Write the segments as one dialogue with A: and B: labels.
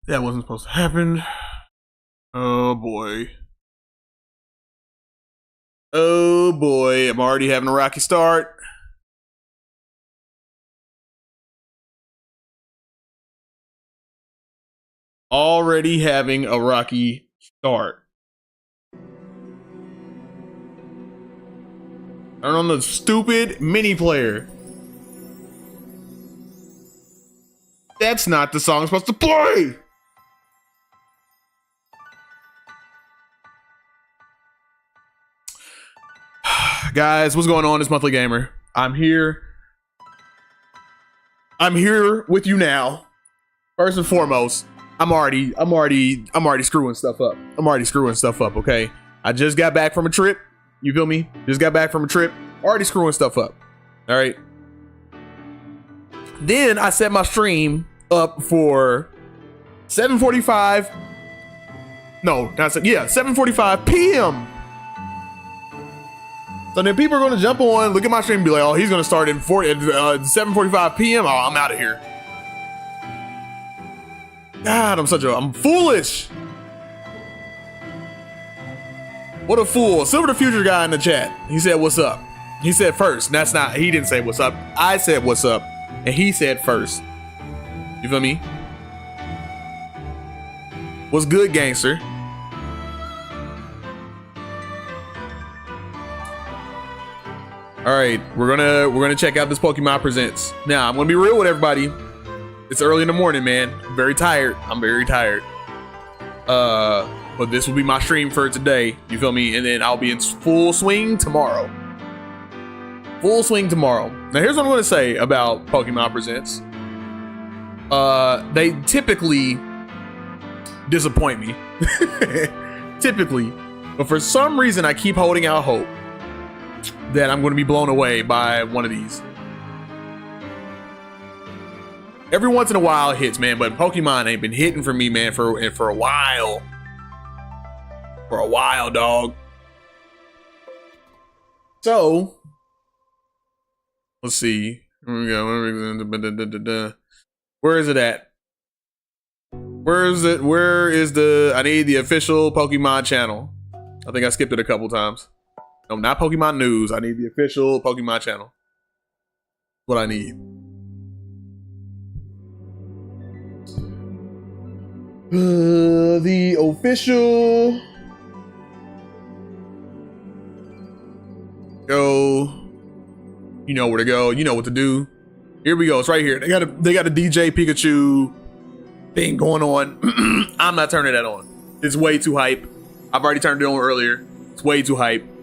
A: That wasn't supposed to happen. Oh boy. Oh boy, I'm already having a rocky start. Already having a rocky start. Turn on the stupid mini player. That's not the song I'm supposed to play. Guys, what's going on? It's Monthly Gamer. I'm here. I'm here with you now. First and foremost, I'm already screwing stuff up. Okay. I just got back from a trip. You feel me? Just got back from a trip. Already screwing stuff up. All right. Then I set my stream up for 7:45. No, not 7:45 p.m. So then people are going to jump on, look at my stream, and be like, "Oh, he's going to start at 7:45 p.m. Oh, I'm out of here." God, I'm foolish. What a fool. Silver the Future guy in the chat. He said, "What's up?" He said first. That's not, he didn't say what's up. I said what's up. And he said first. You feel me? What's good, gangster? All right, we're gonna check out this Pokemon Presents. Now, I'm gonna be real with everybody. It's early in the morning, man. I'm very tired. But this will be my stream for today. You feel me? And then I'll be in full swing tomorrow. Now, here's what I'm gonna say about Pokemon Presents. They typically disappoint me. Typically. But for some reason, I keep holding out hope that I'm going to be blown away by one of these. Every once in a while it hits, man, but Pokemon ain't been hitting for me, man, for a while. For a while, dog. So, let's see. Here we go. Where is it at? Where is it? I need the official Pokemon channel. I think I skipped it a couple times. No, not Pokemon News. I need the official Pokemon channel. What I need. The official. Go. You know where to go. You know what to do. Here we go. It's right here. They got a DJ Pikachu thing going on. I'm not turning that on. It's way too hype. I've already turned it on earlier. It's way too hype.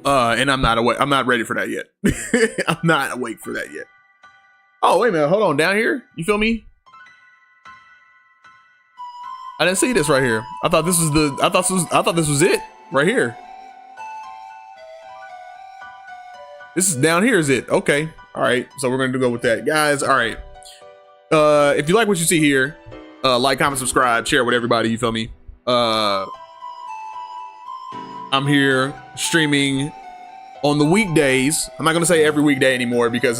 A: And I'm not awake. I'm not ready for that yet. I'm not awake for that yet. Oh, wait a minute. Hold on. Down here? You feel me? I didn't see this right here. I thought this was it right here. This is down here, is it? Okay. All right. So we're going to go with that. Guys, all right. If you like what you see here, like, comment, subscribe, share with everybody. You feel me? I'm here streaming on the weekdays. I'm not gonna say every weekday anymore because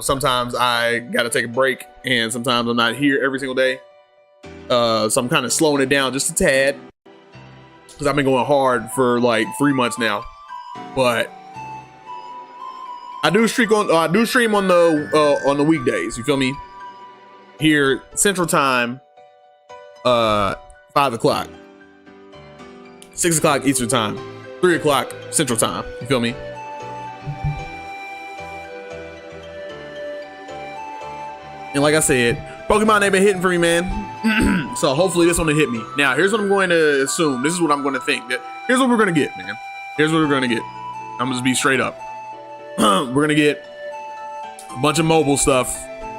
A: sometimes I gotta take a break and sometimes I'm not here every single day. So I'm kind of slowing it down just a tad because I've been going hard for like 3 months now. But I do stream on the weekdays. You feel me? Here Central Time, 5 o'clock. 6 o'clock Eastern Time, 3 o'clock Central Time. You feel me? And like I said, Pokemon ain't been hitting for me, man. So hopefully this one will hit me. Now, here's what I'm going to assume. This is what I'm going to think. Here's what we're going to get, man. Here's what we're going to get. I'm going to just be straight up. We're going to get a bunch of mobile stuff.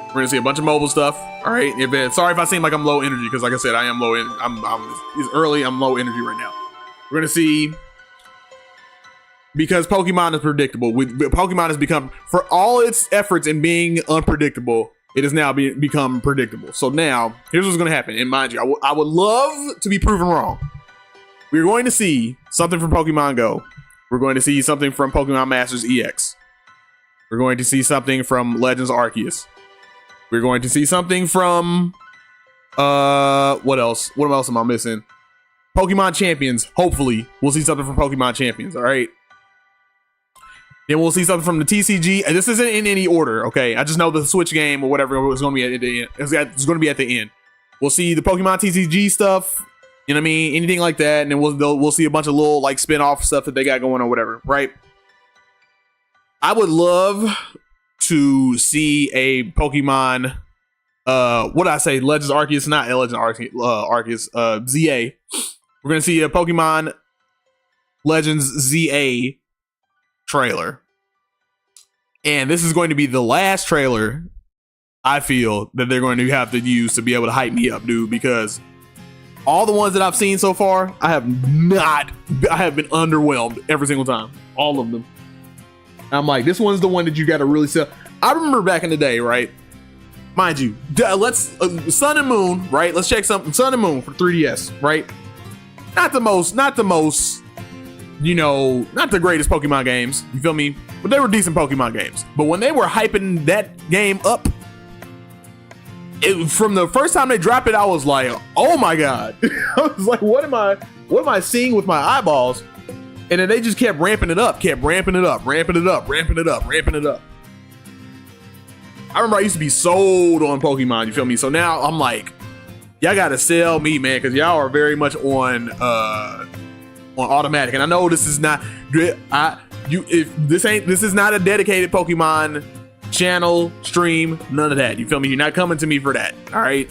A: We're going to see a bunch of mobile stuff. All right. Sorry if I seem like I'm low energy because like I said, I am low. It's early. I'm low energy right now. We're going to see, because Pokemon is predictable. Pokemon has become, for all its efforts in being unpredictable, it has now become predictable. So now, here's what's going to happen. And mind you, I would love to be proven wrong. We're going to see something from Pokemon Go. We're going to see something from Pokemon Masters EX. We're going to see something from Legends Arceus. We're going to see something from What else? What else am I missing? Pokemon Champions. Hopefully, we'll see something from Pokemon Champions. All right. Then we'll see something from the TCG. And this isn't in any order, okay? I just know the Switch game or whatever is going to be at the end. It's going to be at the end. We'll see the Pokemon TCG stuff. You know what I mean? Anything like that, and then we'll see a bunch of little like spin-off stuff that they got going on, whatever. Right? I would love to see a Pokemon. What did I say? Legends Arceus, not Legends Arceus. ZA. We're gonna see a Pokemon Legends ZA trailer, and this is going to be the last trailer I feel that they're going to have to use to be able to hype me up, dude. Because all the ones that I've seen so far, I have been underwhelmed every single time. All of them. I'm like, this one's the one that you got to really sell. I remember back in the day, right? Mind you, let's Sun and Moon, right? Let's check something. Sun and Moon for 3DS, right? Not the most, you know, not the greatest Pokemon games. You feel me? But they were decent Pokemon games. But when they were hyping that game up, from the first time they dropped it, I was like, oh my God. I was like, what am I seeing with my eyeballs? And then they just kept ramping it up. I remember I used to be sold on Pokemon, you feel me? So now I'm like, y'all gotta sell me, man, because y'all are very much on automatic. And I know this is not this is not a dedicated Pokemon channel, stream, none of that. You feel me? You're not coming to me for that. All right.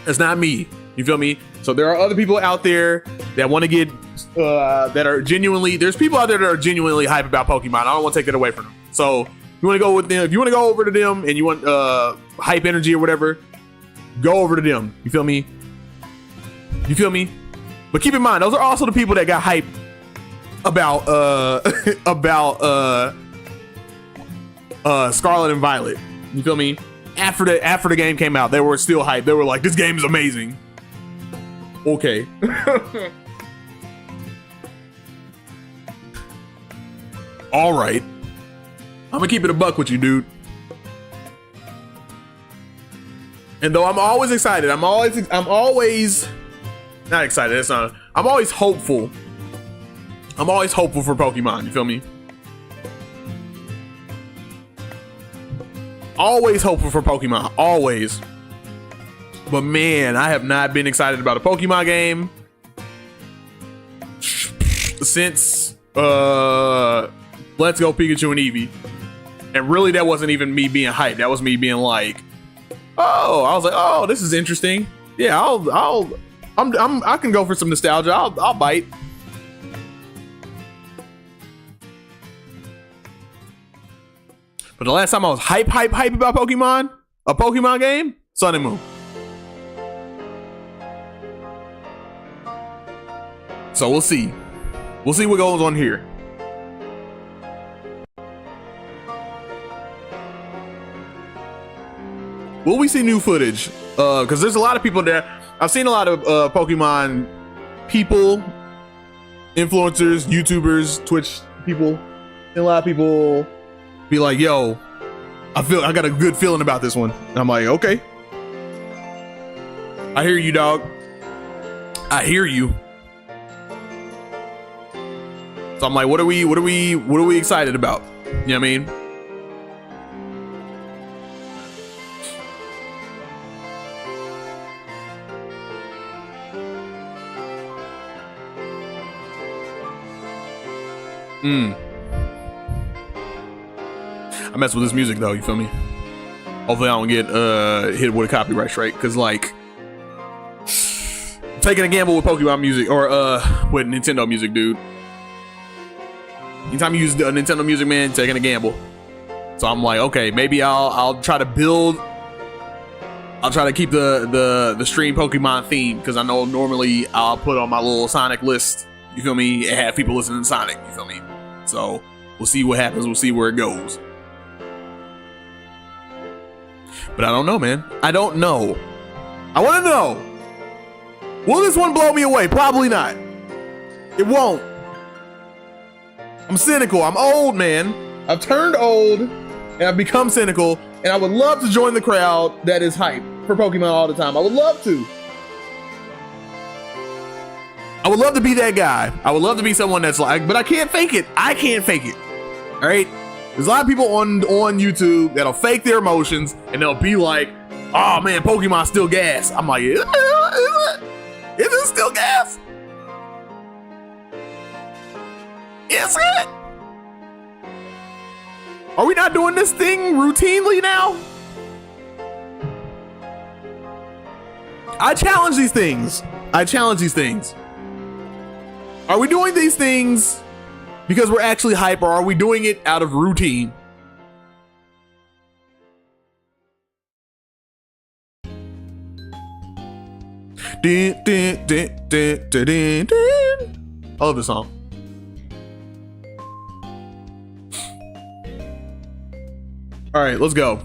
A: That's not me. You feel me? So there are other people out there that want to get that are genuinely, there's people out there that are genuinely hype about Pokemon. I don't want to take that away from them. So if you want to go with them, if you want to go over to them and you want hype energy or whatever, go over to them. You feel me? But keep in mind, those are also the people that got hype about Scarlet and Violet. You feel me? After the game came out, they were still hyped. They were like, this game is amazing. Okay. All right. I'm gonna keep it a buck with you, dude. And though I'm always excited, I'm always not excited. That's not. I'm always hopeful. I'm always hopeful for Pokemon. You feel me? Always hopeful for Pokemon. Always. But man, I have not been excited about a Pokemon game since Let's Go Pikachu and Eevee. And really, that wasn't even me being hyped. That was me being like, oh, I was like, oh, this is interesting. Yeah, I can go for some nostalgia. I'll bite. But the last time I was hype about Pokemon, a Pokemon game, Sun and Moon. So we'll see. We'll see what goes on here. Will we see new footage? Because there's a lot of people there. I've seen a lot of Pokemon people, influencers, YouTubers, Twitch people, and a lot of people be like, yo, I got a good feeling about this one. And I'm like, okay. I hear you, dog. I hear you. So I'm like, what are we excited about? You know what I mean? I mess with this music though, you feel me? Hopefully I don't get hit with a copyright strike, because like taking a gamble with Pokemon music or with Nintendo music, dude. Anytime you use Nintendo music, man, taking a gamble. So I'm like, okay, maybe I'll try to build. I'll try to keep the stream Pokemon theme, because I know normally I'll put on my little Sonic list. You feel me? And have people listening to Sonic. You feel me? So we'll see what happens. We'll see where it goes. But I don't know, man. I don't know. I want to know. Will this one blow me away? Probably not. It won't. I'm cynical. I'm old, man. I've turned old and I've become cynical, and I would love to join the crowd that is hype. for Pokemon all the time. I would love to. I would love to be that guy. I would love to be someone that's like, but I can't fake it. I can't fake it. All right. There's a lot of people on YouTube that'll fake their emotions and they'll be like, oh man, Pokemon's still gas. I'm like, is it still gas? Is it? Are we not doing this thing routinely now? I challenge these things. Are we doing these things because we're actually hype, or are we doing it out of routine? Dun, dun, dun, dun, dun, dun, dun. I love this song. All right, let's go.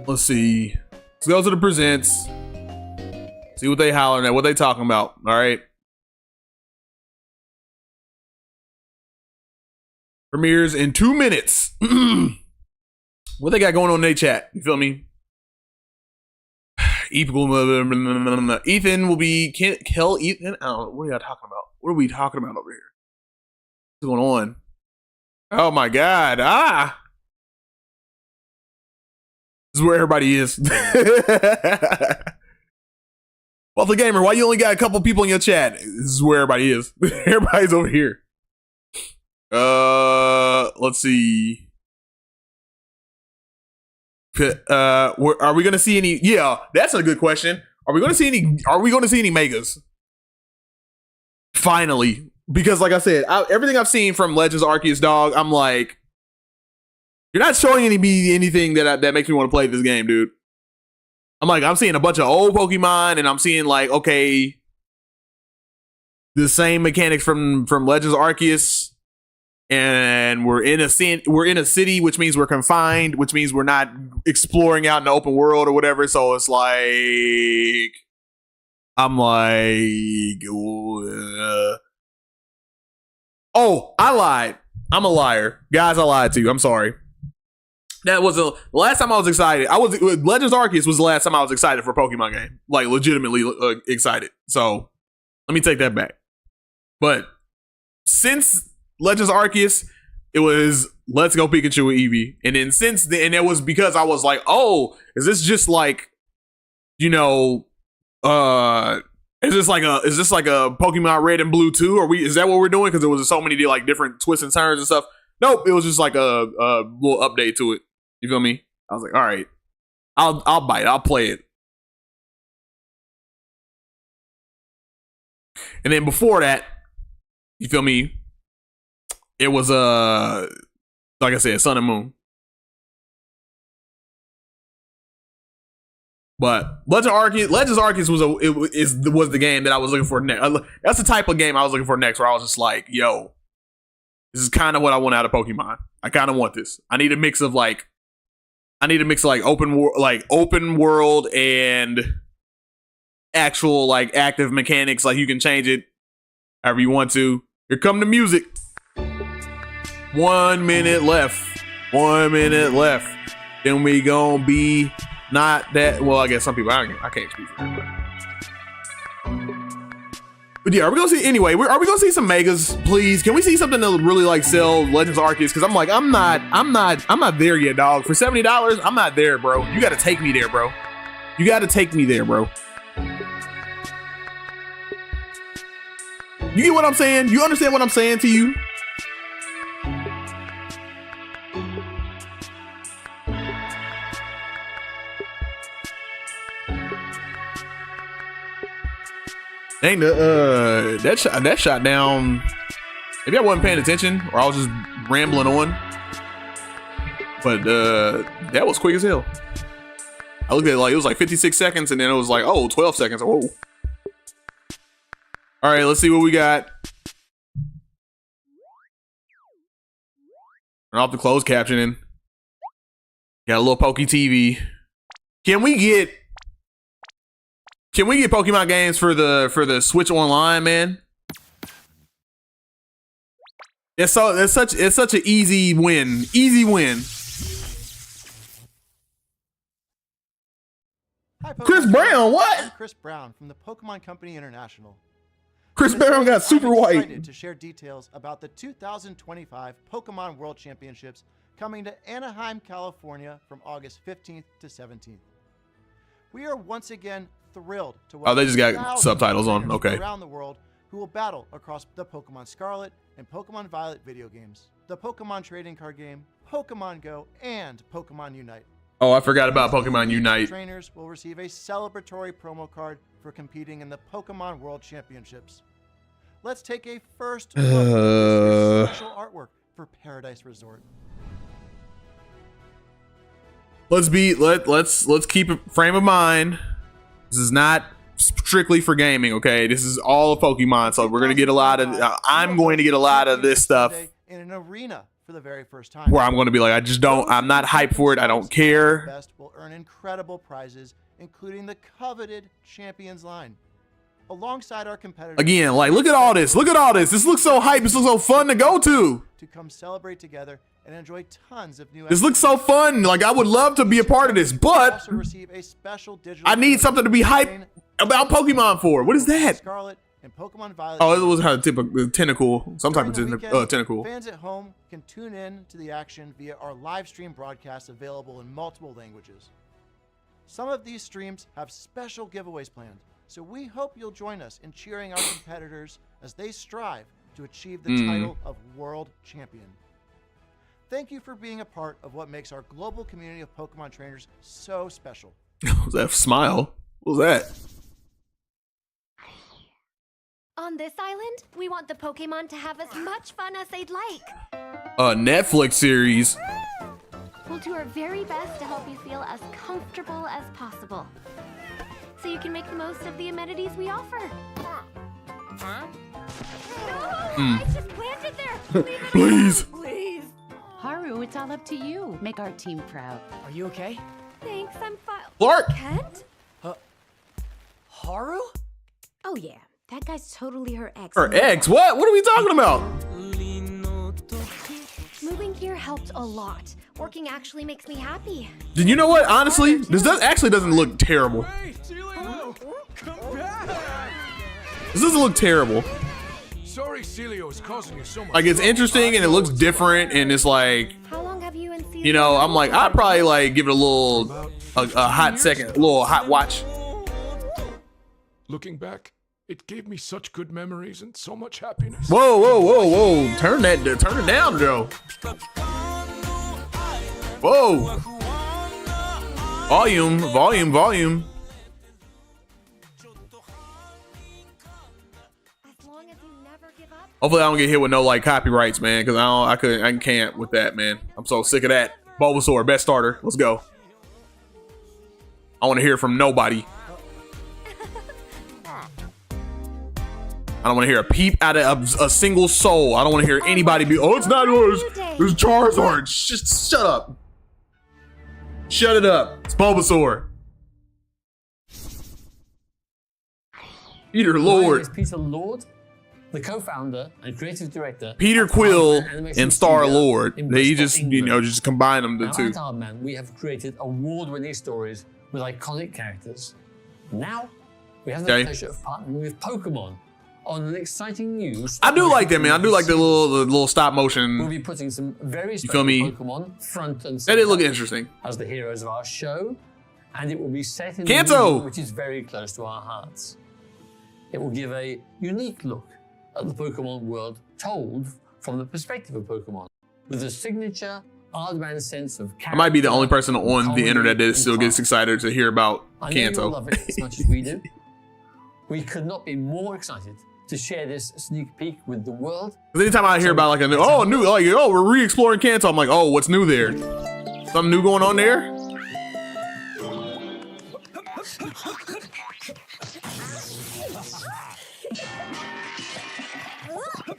A: Let's see. Let's go to the presents. See what they hollering at, what they talking about. All right. Premieres in 2 minutes. What they got going on in their chat? You feel me? Ethan will be kill Ethan. I don't know. What are y'all talking about? What are we talking about over here? What's going on? Oh my God. This is where everybody is. Wealthy Gamer, why you only got a couple people in your chat? This is where everybody is. Everybody's over here. Let's see. Are we gonna see any? Yeah, that's a good question. Are we gonna see any megas? Finally, because like I said, everything I've seen from Legends Arceus, dog, I'm like, you're not showing anything that makes me want to play this game, dude. I'm seeing a bunch of old Pokemon, and I'm seeing like, okay, the same mechanics from Legends Arceus, and we're in a city, which means we're confined, which means we're not exploring out in the open world or whatever. So it's like, I'm like, oh, I lied. I'm a liar, guys. I lied to you. I'm sorry. That was the last time I was excited. Legends Arceus was the last time I was excited for a Pokemon game, like legitimately excited. So let me take that back. But since Legends Arceus, it was Let's Go Pikachu and Eevee, and then since then, and it was because I was like, oh, is this just like, you know, is this like a Pokemon Red and Blue 2? Is that what we're doing? Because there was so many like different twists and turns and stuff. Nope, it was just like a little update to it. You feel me? I was like, all right, I'll bite. I'll play it. And then before that, you feel me? It was like I said, Sun and Moon. But Legends Arceus was the game that I was looking for next. That's the type of game I was looking for next, where I was just like, yo, this is kind of what I want out of Pokemon. I kind of want this. I need a mix of open world and actual like active mechanics. Like you can change it however you want to. Here come the music. 1 minute left. 1 minute left. Then we gonna be not that. Well, I guess some people I can't speak for everybody. But yeah, are we gonna see anyway? Are we gonna see some megas, please? Can we see something that would really like sell Legends Arceus? Because I'm like, I'm not there yet, dog. For $70, I'm not there, bro. You gotta take me there, bro. You gotta take me there, bro. You get what I'm saying? You understand what I'm saying to you? Dang, that shot down. Maybe I wasn't paying attention, or I was just rambling on. But that was quick as hell. I looked at it like it was like 56 seconds, and then it was like, oh, 12 seconds. Whoa. All right, let's see what we got. Turn off the closed captioning. Got a little Pokey TV. Can we get Pokemon games for the Switch Online, man? It's such an easy win. Easy win.
B: Hi, Pokemon
A: Chris Brown, what?
B: I'm Chris Brown from the Pokemon Company International.
A: Chris Brown got super
B: I'm
A: white.
B: excited to share details about the 2025 Pokemon World Championships coming to Anaheim, California from August 15th to 17th. We are once again thrilled to welcome
A: they just got
B: thousands
A: subtitles
B: of
A: on.
B: trainers
A: Okay.
B: around the world who will battle across the Pokemon Scarlet and Pokemon Violet video games, the Pokemon trading card game, Pokemon Go, and Pokemon Unite.
A: Oh, I forgot about Pokemon Unite.
B: Trainers will receive a celebratory promo card for competing in the Pokemon World Championships. Let's take a first look at this year's special artwork for Paradise Resort.
A: Let's keep a frame of mind. This is not strictly for gaming, okay? This is all of Pokemon, so we're gonna get a lot of. I'm going to get a lot of this stuff
B: in an arena for the very first time.
A: where I'm going to be like, I'm not hyped for it. I don't care.
B: Best will earn incredible prizes, including the coveted Champions line. Alongside our competitors.
A: Again, like, look at all this. Look at all this. This looks so hype. This looks so fun to go to.
B: To come celebrate together and enjoy tons of new.
A: This looks so fun. Like, I would love to be a part of this, but
B: also receive a special digital
A: I need something to be hyped about Pokemon for. What is that?
B: Scarlet and Pokemon Violet.
A: Oh, it was how the tentacle, some type of tentacle.
B: Fans at home can tune in to the action via our live stream broadcasts available in multiple languages. Some of these streams have special giveaways planned, so we hope you'll join us in cheering our competitors as they strive to achieve the title of World Champion. Thank you for being a part of what makes our global community of Pokemon trainers so special.
A: What was that smile? What was that?
C: On this island, we want the Pokemon to have as much fun as they'd like.
A: A Netflix series.
C: We'll do our very best to help you feel as comfortable as possible, so you can make the most of the amenities we offer. Huh? No! I just planted there! Leave it
A: Please.
C: alone, please!
D: Haru, it's all up to you. Make our team proud.
E: Are you okay?
C: Thanks, I'm fine.
A: Clark.
C: Kent?
E: Haru?
F: Oh yeah, that guy's totally her ex.
A: Her ex? What? What are we talking about?
C: Moving here helped a lot. Working actually makes me happy.
A: Did you know what? Honestly, this doesn't look terrible.
E: Hey, Celio! Come back!
A: This doesn't look terrible.
E: Sorry Celio is causing you so much.
A: Like, it's interesting and it looks different and it's like,
C: How long have you and Celia?
A: you know, I'm like, I'd probably like give it a hot second, a little hot watch.
E: Looking back, it gave me such good memories and so much happiness.
A: Whoa, whoa, whoa, whoa! Turn it down, Joe. Whoa! Volume.
C: As long as you never give up.
A: Hopefully, I don't get hit with no like copyrights, man, because I can't with that, man. I'm so sick of that. Bulbasaur, best starter. Let's go. I want to hear from nobody. I don't want to hear a peep out of a single soul. I don't want to hear anybody be, oh, it's not yours. It's Charizard. Just shut up. Shut it up. It's Bulbasaur. Peter
G: My name
A: Lord.
G: is Peter Lord, the co-founder and creative director.
A: Peter
G: of
A: Quill
G: Hardman Animation
A: and Star
G: Studio
A: Lord.
G: in
A: They
G: Bristol,
A: just,
G: England.
A: just combine them the
G: Now,
A: two.
G: at Hardman, we have created award-winning stories with iconic characters. Now, we have the
A: Okay.
G: pleasure of partnering with Pokemon on an exciting new.
A: I do like that, man. I do like the little stop
G: We'll
A: motion.
G: be putting some very
A: feel
G: special
A: me?
G: Pokemon front and
A: That
G: center
A: did look interesting.
G: as the heroes of our show, and it will be set in
A: Kanto!
G: a region which is very close to our hearts. It will give a unique look at the Pokemon world told from the perspective of Pokemon, with a signature Aardman sense of character.
A: I might be the only person on the
G: comedy,
A: internet that
G: and
A: still gets
G: fun.
A: excited to hear about
G: I know you'll
A: Kanto.
G: love it as much as we do. We could not be more excited to share this sneak peek with the world.
A: Because anytime I hear about like we're re-exploring Kanto, I'm like, oh, what's new there? Something new going on there?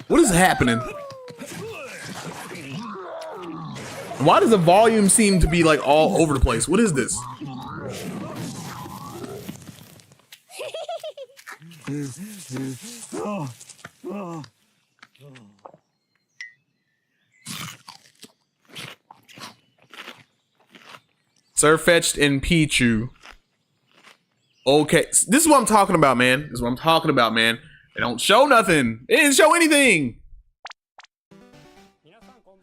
A: What is happening? Why does the volume seem to be like all over the place? What is this? Sirfetch'd and Pichu. Okay, this is what I'm talking about, man. This is what I'm talking about, man. They don't show nothing. They didn't show anything.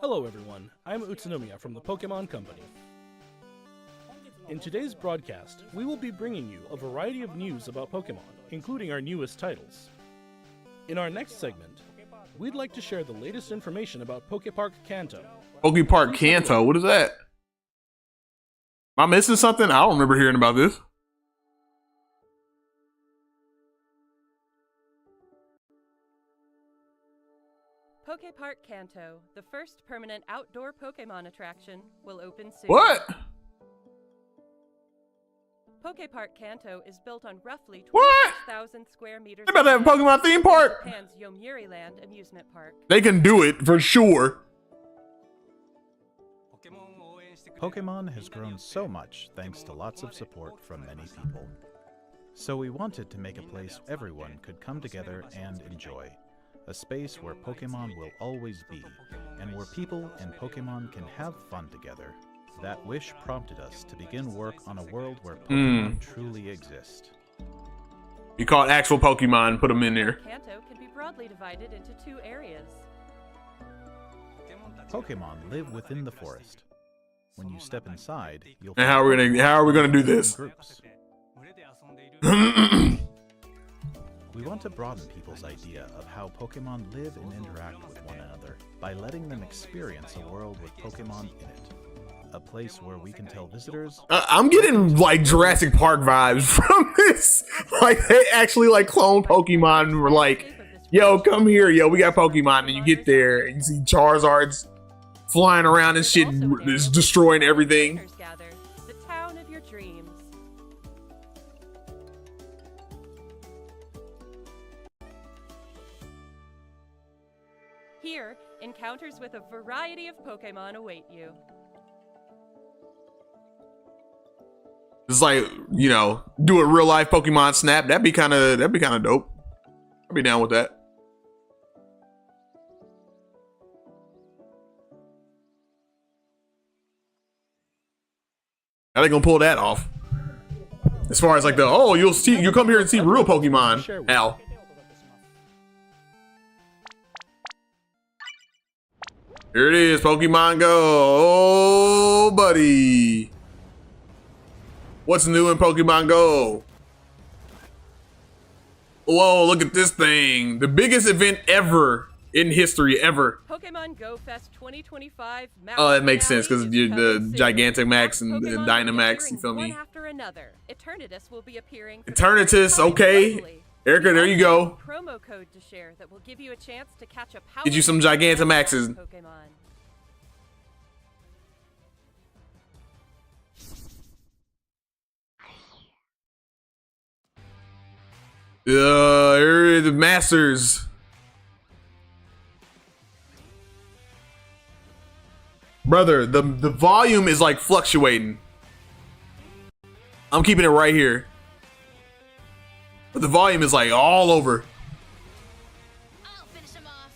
H: Hello everyone, I'm Utsunomiya from the Pokemon Company. In today's broadcast, we will be bringing you a variety of news about Pokemon, including our newest titles. In our next segment, we'd like to share the latest information about Pokepark Kanto.
A: Pokepark Kanto, what is that? Am I missing something? I don't remember hearing about this.
I: Pokepark Kanto, the first permanent outdoor Pokemon attraction, will open soon.
A: What?
I: Pokepark Kanto is built on roughly
A: What?
I: 26,000 square meters.
A: They about to have a Pokemon theme park.
I: Japan's Yomiuri Land amusement park.
A: They can do it for sure.
J: Pokemon has grown so much thanks to lots of support from many people. So we wanted to make a place everyone could come together and enjoy. A space where Pokemon will always be, and where people and Pokemon can have fun together. That wish prompted us to begin work on a world where Pokemon truly exist.
A: You caught actual Pokemon, put them in there.
I: Kanto can be broadly divided into two areas.
J: Pokemon live within the forest. When you step inside, you'll
A: And how are we gonna do this?
J: Groups. We want to broaden people's idea of how Pokemon live and interact with one another by letting them experience a world with Pokemon in it. A place where we can tell visitors...
A: I'm getting like Jurassic Park vibes from this. Like they actually like clone Pokemon and were like, yo, come here, yo, we got Pokemon. And you get there and you see Charizard's flying around and shit is destroying everything.
I: The town of your dreams. Here, encounters with a variety of Pokemon await you.
A: It's like, you know, do a real life Pokemon Snap. That'd be kind of dope. I'd be down with that. How they gonna pull that off? As far as like the you'll come here and see real Pokemon. Al. Here it is, Pokemon Go. Oh, buddy. What's new in Pokemon Go? Whoa, look at this thing. The biggest event ever in history, ever.
I: Pokemon Go Fest 2025.
A: Oh, that makes sense because the Gigantamax and the Dynamax, you feel me?
I: One after another. Eternatus will be appearing.
A: Eternatus, okay. Erica, there you go.
I: Promo code to share that will give you a chance to catch a
A: Get you some Gigantamaxes.
I: Pokemon.
A: Here are the Masters. Brother, the volume is like fluctuating. I'm keeping it right here. But the volume is like all over.
C: I'll finish him off.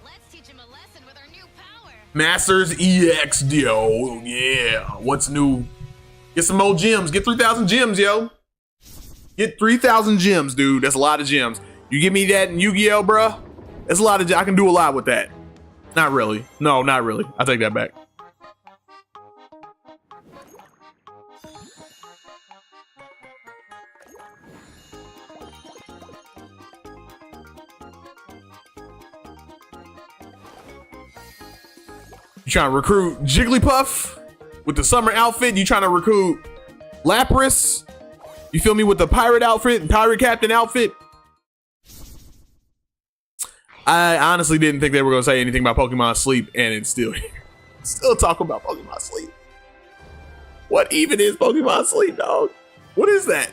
C: Let's teach him a lesson with our new power.
A: Masters EX, yo. Yeah. What's new? Get some more gems. Get 3,000 gems, yo. Get 3,000 gems, dude. That's a lot of gems. You give me that in Yu-Gi-Oh, bruh. That's a lot of. I can do a lot with that. Not really. No, not really. I take that back. You trying to recruit Jigglypuff with the summer outfit? You trying to recruit Lapras? You feel me, with the pirate outfit and pirate captain outfit? I honestly didn't think they were gonna say anything about Pokemon Sleep, and it's still talking about Pokemon Sleep. What even is Pokemon Sleep, dog? What is that?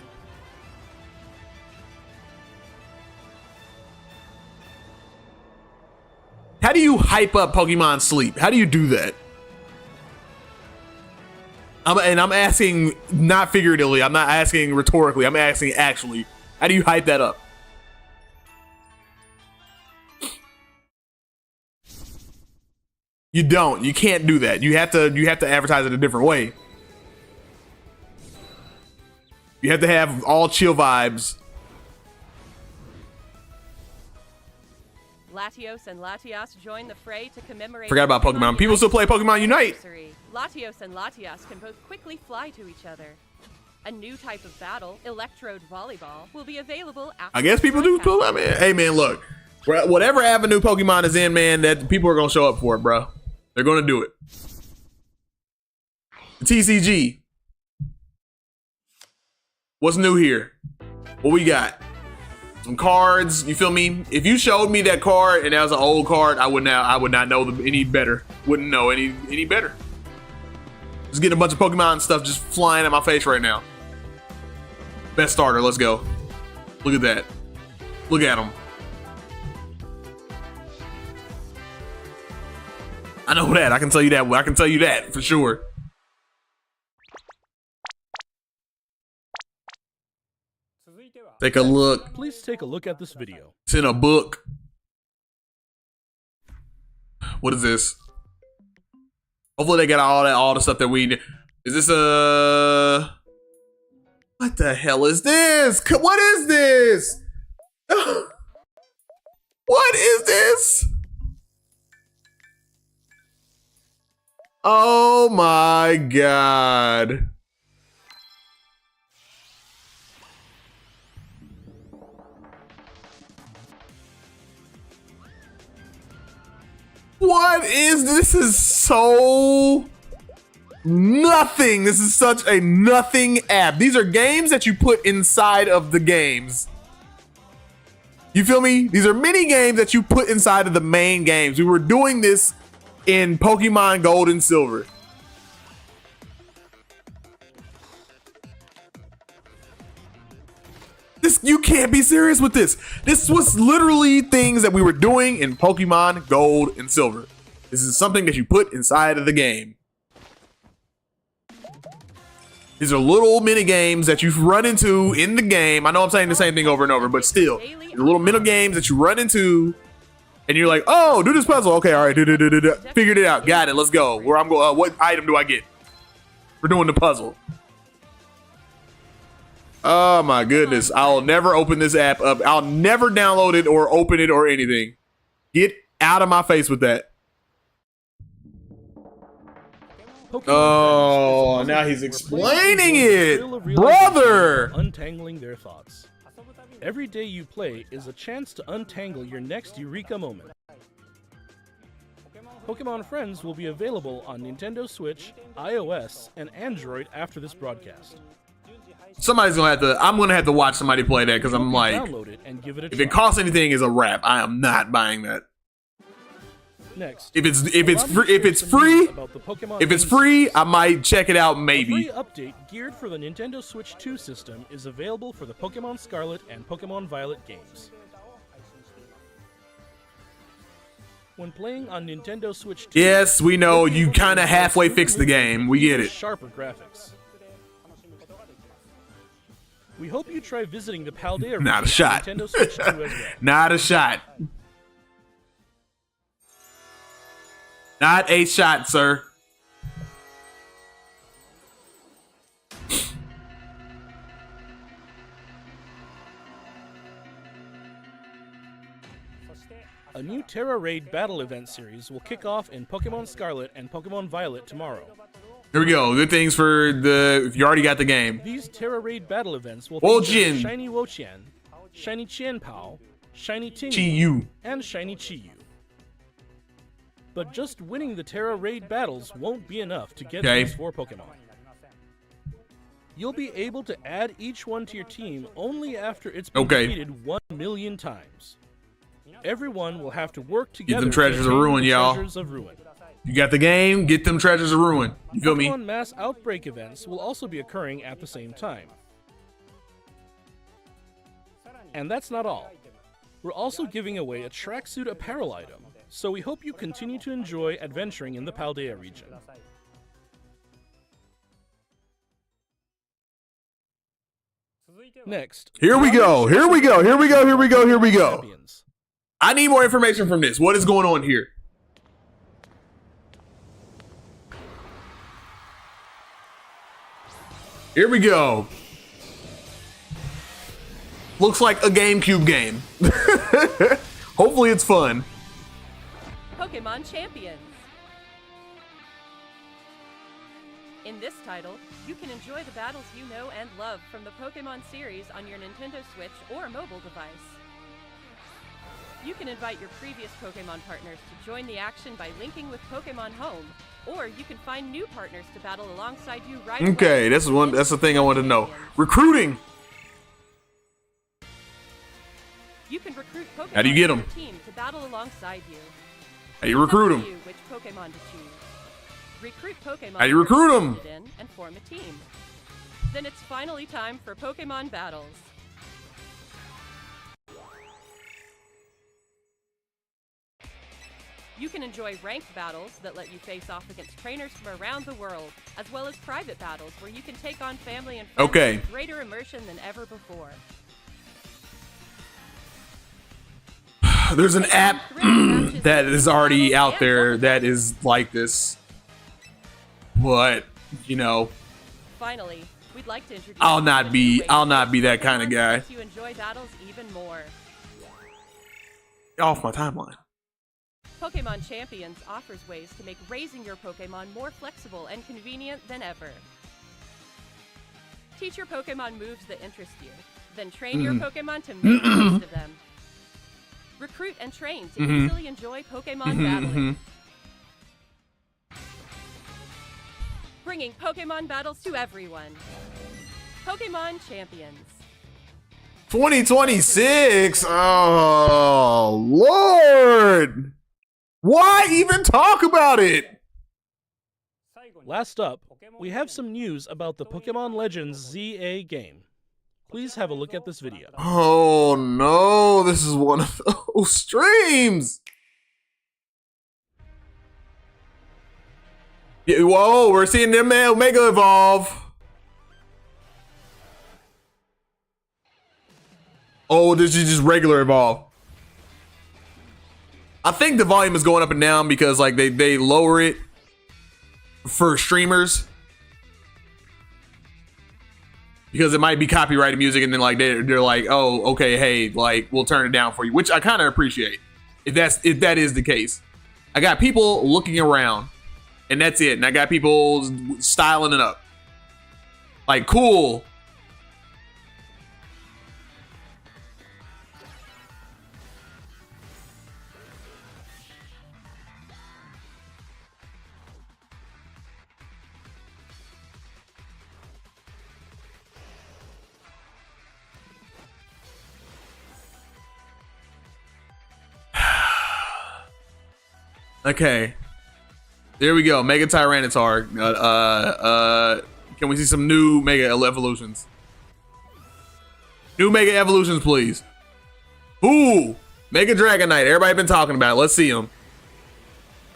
A: How do you hype up Pokemon Sleep? How do you do that? I'm asking not figuratively. I'm not asking rhetorically. I'm asking actually. How do you hype that up? You don't. You can't do that. You have to advertise it a different way. You have to have all chill vibes.
I: Latios and Latias join the fray to commemorate.
A: Forgot about Pokemon. People still play Pokemon Unite.
I: Latios and Latias can both quickly fly to each other. A new type of battle, Electrode Volleyball, will be available after.
A: I guess people do. I mean, hey man, look, whatever avenue Pokemon is in, man, that people are gonna show up for it, bro. They're gonna do it. The TCG. What's new here? What we got? Some cards. You feel me? If you showed me that card and that was an old card, I would not know any better. Wouldn't know any better. Just getting a bunch of Pokemon stuff just flying at my face right now. Best starter. Let's go. Look at that. Look at him. I know that. I can tell you that. I can tell you that for sure. Take a look.
H: Please take a look at this video.
A: It's in a book. What is this? Hopefully they got all the stuff that we need. Is this what the hell is this? What is this? What is this? Oh my God. What is this? This is so nothing. This is such a nothing app. These are games that you put inside of the games. You feel me? These are mini games that you put inside of the main games. We were doing this in Pokemon Gold and Silver. You can't be serious with this. This was literally things that we were doing in Pokemon Gold and Silver. This is something that you put inside of the game. These are little mini games that you run into in the game. I know I'm saying the same thing over and over, but still, these are little mini games that you run into, and you're like, "Oh, do this puzzle. Okay, all right, figured it out. Got it. Let's go. Where I'm going? What item do I get? We're doing the puzzle." Oh my goodness. I'll never open this app up. I'll never download it or open it or anything. Get out of my face with that. Oh, now he's explaining it. Brother!
H: Untangling their thoughts. Every day you play is a chance to untangle your next eureka moment. Pokemon Friends will be available on Nintendo Switch, iOS, and Android after this broadcast.
A: Somebody's gonna have to. I'm gonna have to watch somebody play that because I'm like,
H: download it and give it a
A: if
H: try.
A: it costs anything, is a wrap. I am not buying that.
H: Next,
A: if it's free, I might check it out maybe.
H: A free update geared for the Nintendo Switch 2 system is available for the Pokemon Scarlet and Pokemon Violet games. When playing on Nintendo Switch 2,
A: yes, we know you kind of halfway fixed the game. We get it.
H: Sharper graphics. We hope you try visiting the Paldea
A: Not a shot.
H: Nintendo Switch 2 as well.
A: Not a shot. Not a shot, sir.
H: A new Terra Raid battle event series will kick off in Pokemon Scarlet and Pokemon Violet tomorrow.
A: Here we go. Good things for if you already got the game.
H: These Terra Raid battle events will
A: feature
H: feature Shiny Wo-Chien, Shiny Chien-Pao, Shiny Ting,
A: Chi-Yu,
H: and Shiny Chi-Yu. But just winning the Terra Raid battles won't be enough to get these 4 Pokemon. You'll be able to add each one to your team only after it's been defeated 1 million times. Everyone will have to work together.
A: Get them Treasures of Ruin, y'all. You got the game, get them Treasures of Ruin. You feel me?
H: Pokemon Mass Outbreak events will also be occurring at the same time. And that's not all. We're also giving away a tracksuit apparel item, so we hope you continue to enjoy adventuring in the Paldea region. Next,
A: here we go. I need more information from this. What is going on here? Here we go. Looks like a GameCube game. Hopefully it's fun.
I: Pokemon Champions. In this title, you can enjoy the battles you know and love from the Pokemon series on your Nintendo Switch or mobile device. You can invite your previous Pokemon partners to join the action by linking with Pokemon Home, or you can find new partners to battle alongside you right away.
A: Okay, that's the thing I wanted to know. Recruiting.
I: You can recruit Pokemon
A: How do you get
I: to
A: 'em?
I: your team to battle alongside you.
A: How do you recruit
I: It's up to
A: them?
I: you which Pokemon to choose. Recruit Pokemon
A: How do you recruit
I: you're
A: 'em?
I: interested in and form a team. Then it's finally time for Pokemon battles. You can enjoy ranked battles that let you face off against trainers from around the world, as well as private battles where you can take on family and friends
A: Okay.
I: with greater immersion than ever before.
A: There's an app that is already out there that is like this. But, you know,
I: Finally, we'd like to introduce
A: I'll
I: you
A: not
I: to a
A: be-
I: new way
A: I'll
I: to
A: not
I: play
A: be that
I: Pokemon
A: kind of guy.
I: makes you enjoy battles even more.
A: off my timeline.
I: Pokemon Champions offers ways to make raising your Pokemon more flexible and convenient than ever. Teach your Pokemon moves that interest you, then train your Pokemon to make the most of them. Recruit and train to easily enjoy Pokemon battling. Bringing Pokemon battles to everyone. Pokemon Champions.
A: 2026. Oh Lord. Why even talk about it?
H: Last up, we have some news about the Pokemon Legends ZA game. Please have a look at this video.
A: Oh no, this is one of those streams. Yeah, whoa, we're seeing them Omega evolve. Oh, this is just regular evolve. I think the volume is going up and down because like they lower it for streamers. Because it might be copyrighted music and then like they're like, oh, okay, hey, like we'll turn it down for you, which I kind of appreciate. If that is the case. I got people looking around and that's it. And I got people styling it up. Like, cool. Okay. There we go. Mega Tyranitar. Can we see some new Mega Evolutions? New Mega Evolutions, please. Ooh, Mega Dragonite. Everybody been talking about it. Let's see them.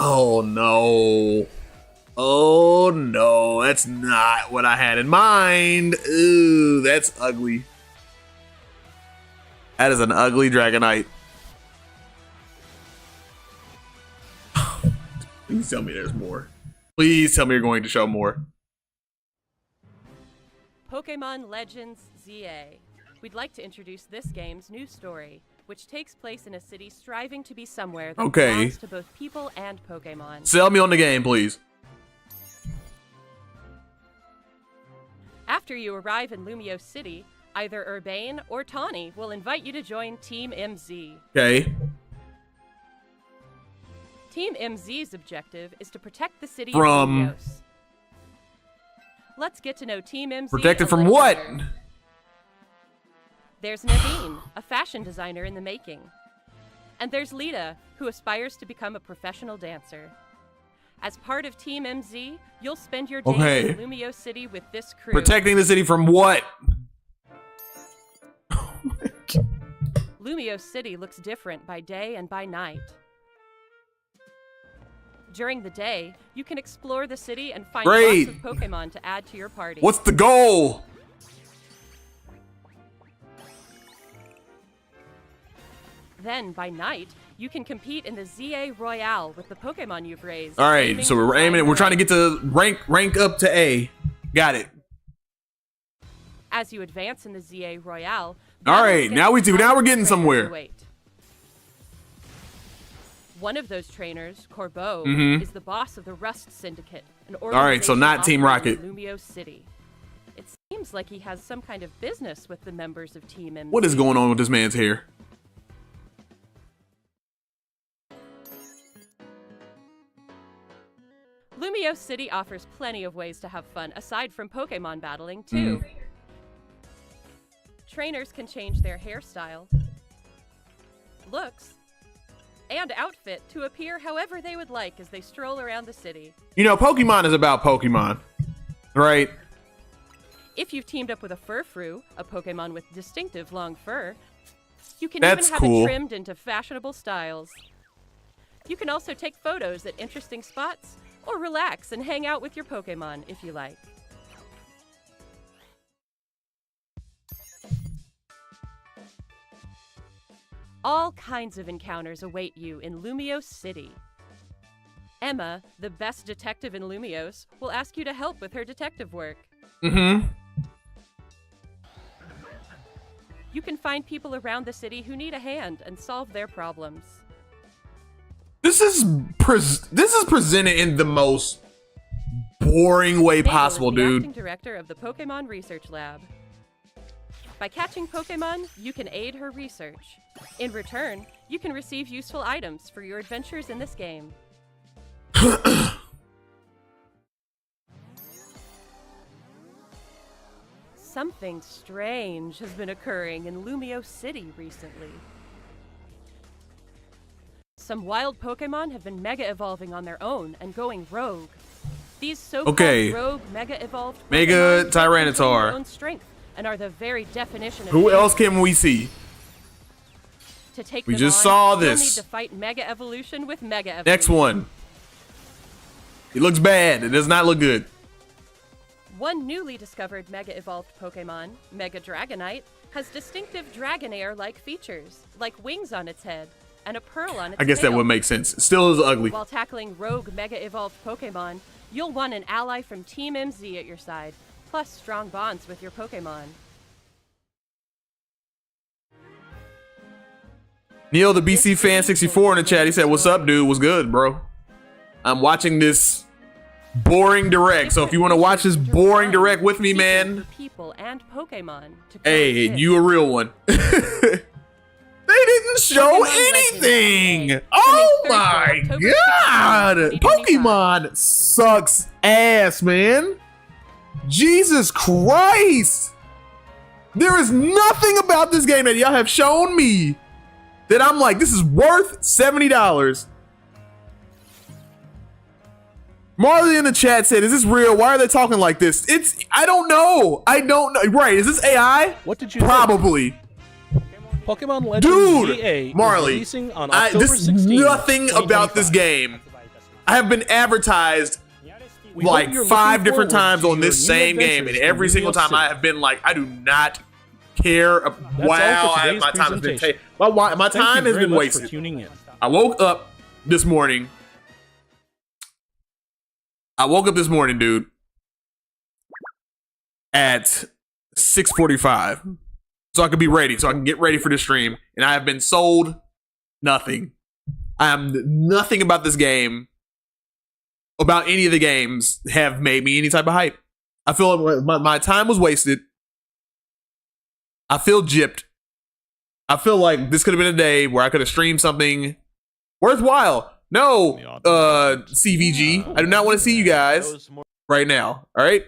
A: Oh no. Oh no. That's not what I had in mind. Ooh, that's ugly. That is an ugly Dragonite. Please tell me there's more. Please tell me you're going to show more.
I: Pokemon Legends ZA. We'd like to introduce this game's new story, which takes place in a city striving to be somewhere that
A: Okay.
I: belongs to both people and Pokemon.
A: Sell me on the game, please.
I: After you arrive in Lumio City, either Urbane or Tawny will invite you to join Team MZ.
A: Okay.
I: Team MZ's objective is to protect the city
A: From-
I: of Lumios. Let's get to know Team MZ.
A: Protected
I: a
A: from
I: little
A: what?
I: better. There's Naveen, a fashion designer in the making. And there's Lita, who aspires to become a professional dancer. As part of Team MZ, you'll spend your days
A: Okay.
I: in Lumio City with this crew.
A: Protecting the city from what?
I: Lumio City looks different by day and by night. During the day, you can explore the city and find
A: Great.
I: lots of Pokemon to add to your party.
A: What's the goal?
I: Then, by night, you can compete in the ZA Royale with the Pokemon you've raised.
A: All right,
I: aiming
A: so
I: to
A: we're
I: find
A: aiming.
I: the
A: We're trying to
I: right-
A: get to rank up to A. Got it.
I: As you advance in the ZA Royale,
A: All right, now we're getting somewhere.
I: One of those trainers, Corbeau, is the boss of the Rust Syndicate, an organization
A: All right, so not Team Rocket.
I: in Lumio City. It seems like he has some kind of business with the members of Team MZ.
A: What is going on with this man's hair?
I: Lumio City offers plenty of ways to have fun aside from Pokemon battling, too. Trainers can change their hairstyle, looks, and outfit to appear however they would like as they stroll around the city.
A: You know, Pokemon is about Pokemon, right?
I: If you've teamed up with a Furfrou, a Pokemon with distinctive long fur, you can
A: That's
I: even have
A: cool.
I: it trimmed into fashionable styles. You can also take photos at interesting spots, or relax and hang out with your Pokemon if you like. All kinds of encounters await you in Lumio City. Emma, the best detective in Lumios, will ask you to help with her detective work. You can find people around the city who need a hand and solve their problems.
A: This is presented in the most boring way
I: Mabel
A: possible,
I: is the
A: dude.
I: acting director of the Pokemon Research Lab. By catching Pokemon, you can aid her research. In return, you can receive useful items for your adventures in this game. Something strange has been occurring in Lumio City recently. Some wild Pokemon have been mega evolving on their own and going rogue. These so-called rogue mega evolved Pokemon
A: Mega
I: have their
A: Tyranitar.
I: own strength and are the very definition of
A: Who
I: danger.
A: else can we see?
I: To take
A: We
I: them
A: just
I: on,
A: saw
I: you'll
A: this.
I: need to fight Mega Evolution with Mega Evolution.
A: Next one. It looks bad. It does not look good.
I: One newly discovered Mega Evolved Pokemon, Mega Dragonite, has distinctive Dragonair-like features, like wings on its head and a pearl on its
A: I guess that
I: tail.
A: would make sense. Still is ugly.
I: While tackling rogue Mega Evolved Pokemon, you'll want an ally from Team MZ at your side, plus strong bonds with your Pokemon.
A: Neil, the BC fan 64 in the chat, he said, "What's up, dude? What's good, bro? I'm watching this boring direct. So if you want to watch this boring direct with me, man,
I: People and Pokemon to
A: hey,
I: coexist.
A: you a real one." They didn't show anything. Oh my god, Pokemon sucks ass, man. Jesus Christ. There is nothing about this game that y'all have shown me that I'm like, this is worth $70. Marley in the chat said, "Is this real? Why are they talking like this?" I don't know. Right, is this AI?
H: What did you think?
A: Probably.
H: Pokemon Legends
A: Dude,
H: VA
A: Marley,
H: is releasing on October
A: this
H: 16,
A: nothing about this
H: 2025.
A: game. I have been advertised
H: We hope
A: like
H: you're
A: 5
H: looking
A: different
H: forward
A: times
H: to
A: on
H: your
A: this
H: new
A: same game, and
H: adventures
A: every
H: in
A: single
H: Lumio
A: time
H: City.
A: I have been like, I do not care. Wow,
H: all for
A: my
H: today's
A: time has been
H: presentation.
A: my
H: Thank
A: time
H: you
A: has
H: very
A: been
H: much
A: wasted.
H: for tuning in.
A: I woke up this morning, dude, at 6:45, so I could be ready, so I can get ready for the stream. And I have been sold nothing. Nothing about this game, about any of the games, have made me any type of hype. I feel like my time was wasted. I feel gypped. I feel like this could have been a day where I could have streamed something worthwhile. No, CVG. I do not want to see you guys right now. All right?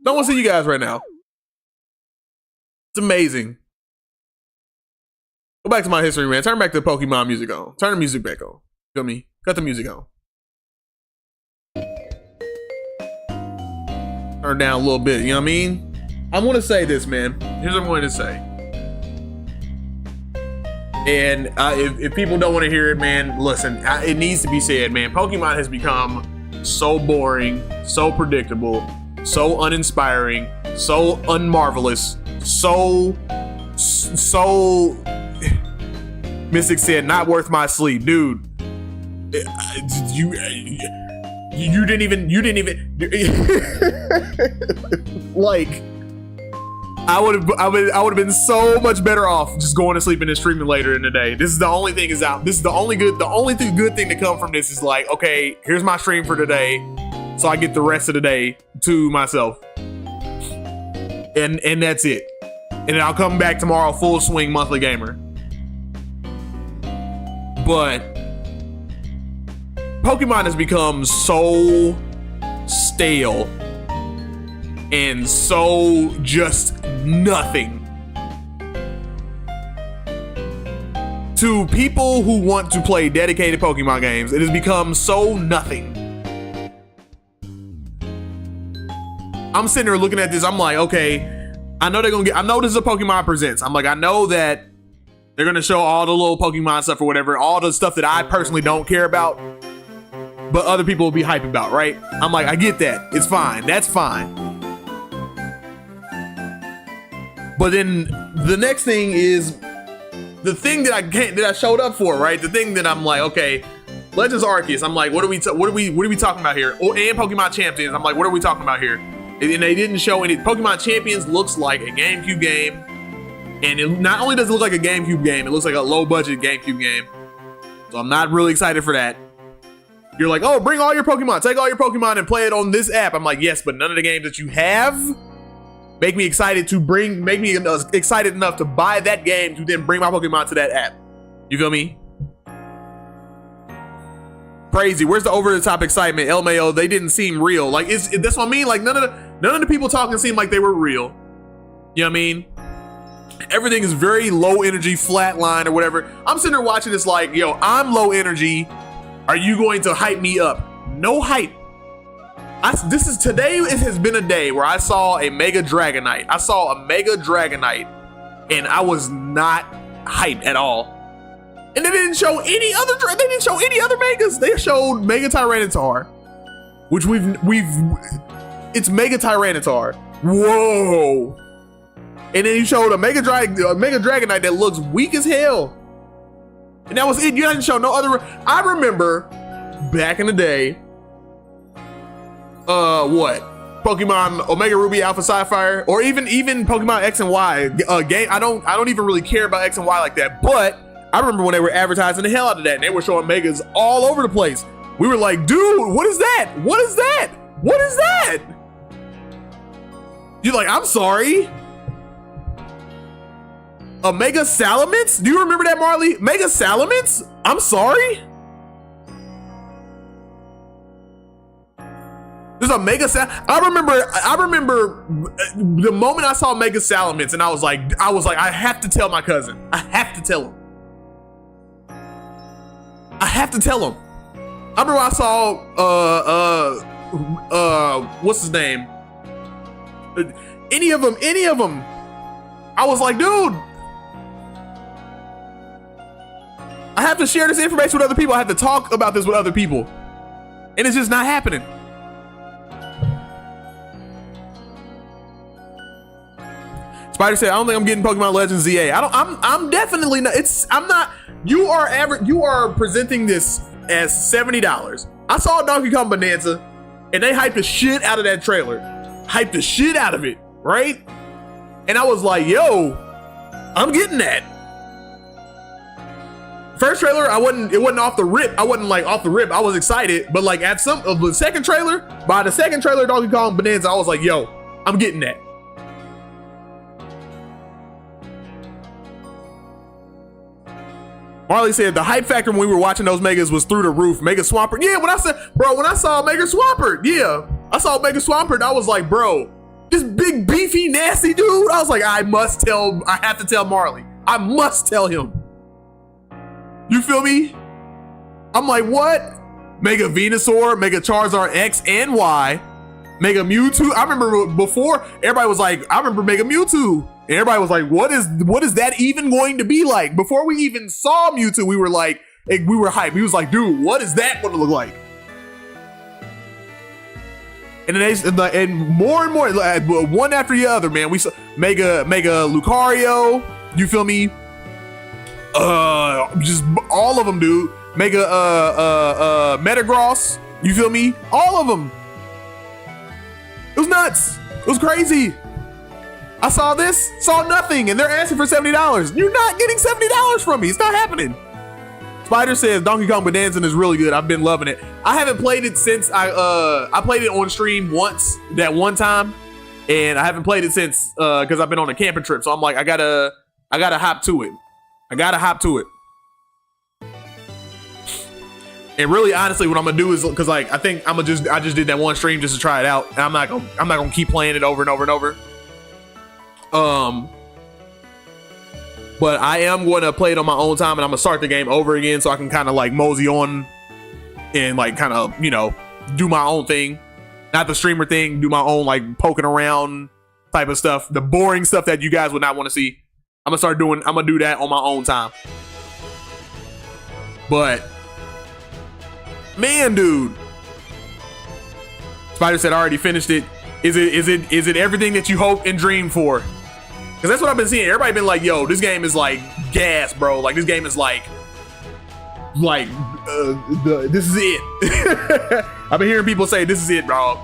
A: Don't want to see you guys right now. It's amazing. Go back to my history, man. Turn back the Pokemon music on. Turn the music back on. Feel me? Cut the music on. Turn it down a little bit. You know what I mean? I want to say this, man. Here's what I'm going to say. And if people don't want to hear it, man, listen. It needs to be said, man. Pokemon has become so boring, so predictable, so uninspiring, so unmarvelous, so Mystic said, "Not worth my sleep." Dude, you didn't even like, I would have been so much better off just going to sleep and then streaming later in the day. This is the only thing is out. This is the only good thing to come from this is like, okay, here's my stream for today, so I get the rest of the day to myself, and that's it. And then I'll come back tomorrow full swing monthly gamer. But Pokemon has become so stale and so just nothing to people who want to play dedicated Pokemon games. It has become so nothing. I'm sitting there looking at this. I'm like, okay, I know I know this is a Pokemon Presents. I'm like, I know that they're gonna show all the little Pokemon stuff or whatever, all the stuff that I personally don't care about, but other people will be hyped about, right? I'm like, I get that. It's fine. That's fine. But then the next thing is the thing that I showed up for, right? The thing that I'm like, okay, Legends Arceus. I'm like, what are we talking about here? Oh, and Pokemon Champions. I'm like, what are we talking about here? And they didn't show any. Pokemon Champions looks like a GameCube game, and it not only does it look like a GameCube game, it looks like a low budget GameCube game. So I'm not really excited for that. You're like, oh, bring all your Pokemon, take all your Pokemon and play it on this app. I'm like, yes, but none of the games that you have make me excited enough to buy that game to then bring my Pokemon to that app. You feel me? Crazy. Where's the over-the-top excitement? LMAO, they didn't seem real. Like, that's what I mean. Like, none of the people talking seemed like they were real. You know what I mean? Everything is very low energy, flat line or whatever. I'm sitting there watching this like, yo, I'm low energy. Are you going to hype me up? No hype. Today it has been a day where I saw a Mega Dragonite. And I was not hyped at all. And they didn't show any other Megas. They showed Mega Tyranitar, which it's Mega Tyranitar. Whoa. And then you showed a Mega Dragonite that looks weak as hell. And that was it. You didn't show no other. I remember back in the day, Pokemon Omega Ruby, Alpha Sapphire, or even Pokemon X and Y game. I don't even really care about X and Y like that. But I remember when they were advertising the hell out of that, and they were showing Megas all over the place. We were like, dude, what is that? What is that? What is that? You're like, I'm sorry. A Mega Salamence? Do you remember that, Marley? Mega Salamence? I'm sorry? There's a Mega I remember the moment I saw Mega Salamence, and I was like, I have to tell my cousin. I have to tell him. I remember I saw what's his name? Any of them. I was like, dude, I have to share this information with other people. I have to talk about this with other people. And it's just not happening. Spider said, I don't think I'm getting Pokemon Legends ZA. I'm definitely not. I'm not. You are presenting this as $70. I saw Donkey Kong Bonanza and they hyped the shit out of that trailer. Hyped the shit out of it, right? And I was like, yo, I'm getting that. First trailer, it wasn't off the rip. I wasn't like off the rip. I was excited, but like by the second trailer, Donkey Kong Bonanza, I was like, yo, I'm getting that. Marley said the hype factor when we were watching those Megas was through the roof. Mega Swampert. Yeah, when I saw Mega Swampert, yeah. I saw Mega Swampert, I was like, bro, this big, beefy, nasty dude. I was like, I have to tell Marley. I must tell him. You feel me? I'm like, what? Mega Venusaur, Mega Charizard X and Y, Mega Mewtwo. I remember before, everybody was like, I remember Mega Mewtwo. And everybody was like, what is that even going to be like? Before we even saw Mewtwo, we were like, we were hyped. We was like, dude, what is that going to look like? And then and more, one after the other, man. We saw Mega Lucario. You feel me? Just all of them, dude. Mega Metagross. You feel me? All of them. It was nuts. It was crazy. I saw this, saw nothing, and they're asking for $70. You're not getting $70 from me. It's not happening. Spider says Donkey Kong Bonanza is really good. I've been loving it. I haven't played it since I played it on stream once, that one time, and I haven't played it since because I've been on a camping trip. So I'm like, I gotta hop to it. I gotta hop to it. And really, honestly, what I'm gonna do is, because like I think I just did that one stream just to try it out, and I'm not gonna keep playing it over and over and over. But I am going to play it on my own time, and I'm gonna start the game over again so I can kind of like mosey on and like kind of, you know, do my own thing, not the streamer thing, do my own like poking around type of stuff, the boring stuff that you guys would not want to see. I'm gonna do that on my own time. But man, dude, Spider said I already finished it. Is it everything that you hope and dream for? Because that's what I've been seeing. Everybody been like, yo, this game is like gas, bro. Like this game is like this is it. I've been hearing people say this is it, bro.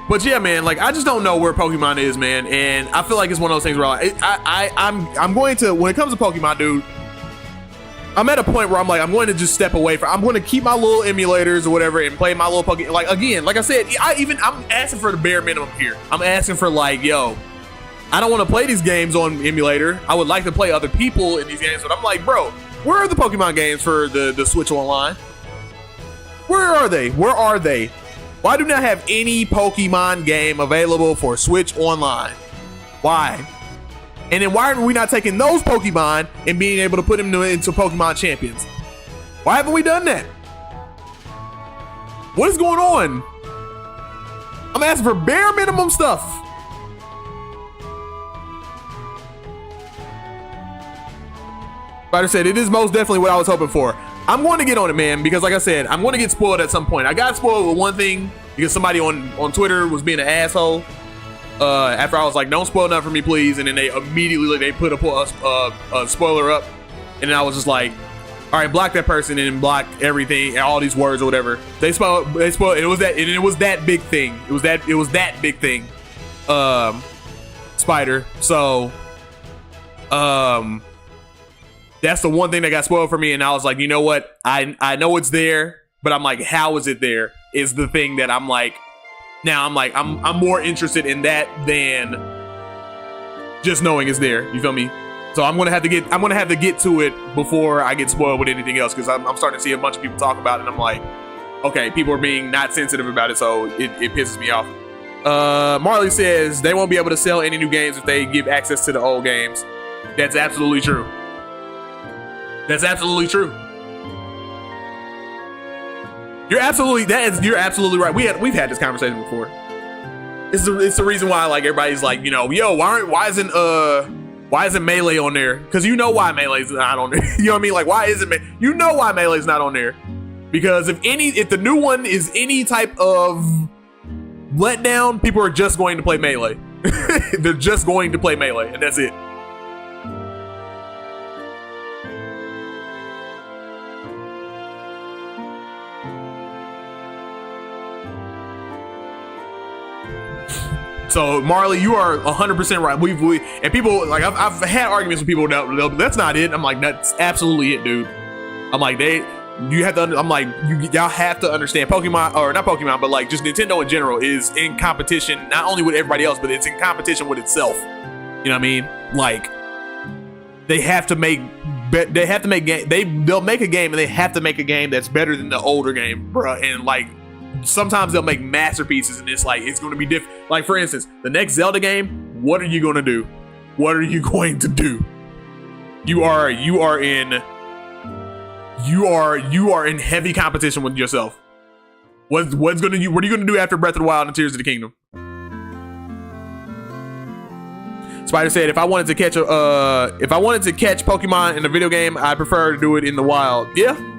A: But yeah, man, like I just don't know where Pokemon is, man, and I feel like it's one of those things where I'm going to, when it comes to Pokemon, dude, I'm at a point where I'm like, I'm going to just step away from. I'm going to keep my little emulators or whatever and play my little Pokemon. Like again, like I said, I'm asking for the bare minimum here. I'm asking for like, yo, I don't want to play these games on emulator. I would like to play other people in these games, but I'm like, bro, where are the Pokemon games for the Switch Online? Where are they? Where are they? Why do not have any Pokemon game available for Switch Online? Why? And then why are we not taking those Pokemon and being able to put them into Pokemon Champions? Why haven't we done that? What is going on? I'm asking for bare minimum stuff. Spider said, it is most definitely what I was hoping for. I'm going to get on it, man, because like I said, I'm going to get spoiled at some point. I got spoiled with one thing because somebody on Twitter was being an asshole. After I was like, don't spoil nothing for me, please. And then they immediately put a spoiler up. And then I was just like, all right, block that person and block everything and all these words or whatever. They spoiled. It was that big thing. It was that big thing. Spider. So, that's the one thing that got spoiled for me. And I was like, you know what? I know it's there, but I'm like, how is it there? Is the thing that I'm like, now I'm like, I'm more interested in that than just knowing it's there. You feel me? So I'm gonna have to get to it before I get spoiled with anything else, because I'm starting to see a bunch of people talk about it, and I'm like, okay, people are being not sensitive about it, so it pisses me off. Marley says they won't be able to sell any new games if they give access to the old games. That's absolutely true. That's absolutely true. You're absolutely right. We've had this conversation before. It's the reason why like everybody's like, you know, yo, why isn't Melee on there? Because you know why Melee's not on there. You know what I mean? Like, why isn't you know why Melee's not on there? Because if the new one is any type of letdown, people are just going to play Melee. They're just going to play Melee, and that's it. So Marley, you are 100% right. We and people like I've had arguments with people that that's not it. I'm like, that's absolutely it, dude. I'm like, y'all have to understand Pokemon, or not Pokemon, but like just Nintendo in general is in competition not only with everybody else, but it's in competition with itself. You know what I mean? Like they'll make a game and they have to make a game that's better than the older game, bruh. And like sometimes they'll make masterpieces, and it's like it's going to be different. Like for instance, the next Zelda game, what are you going to do? What are you going to do? You are in heavy competition with yourself. What are you going to do after Breath of the Wild and Tears of the Kingdom? Spider said, if I wanted to catch Pokemon in a video game, I'd prefer to do it in the wild. Yeah.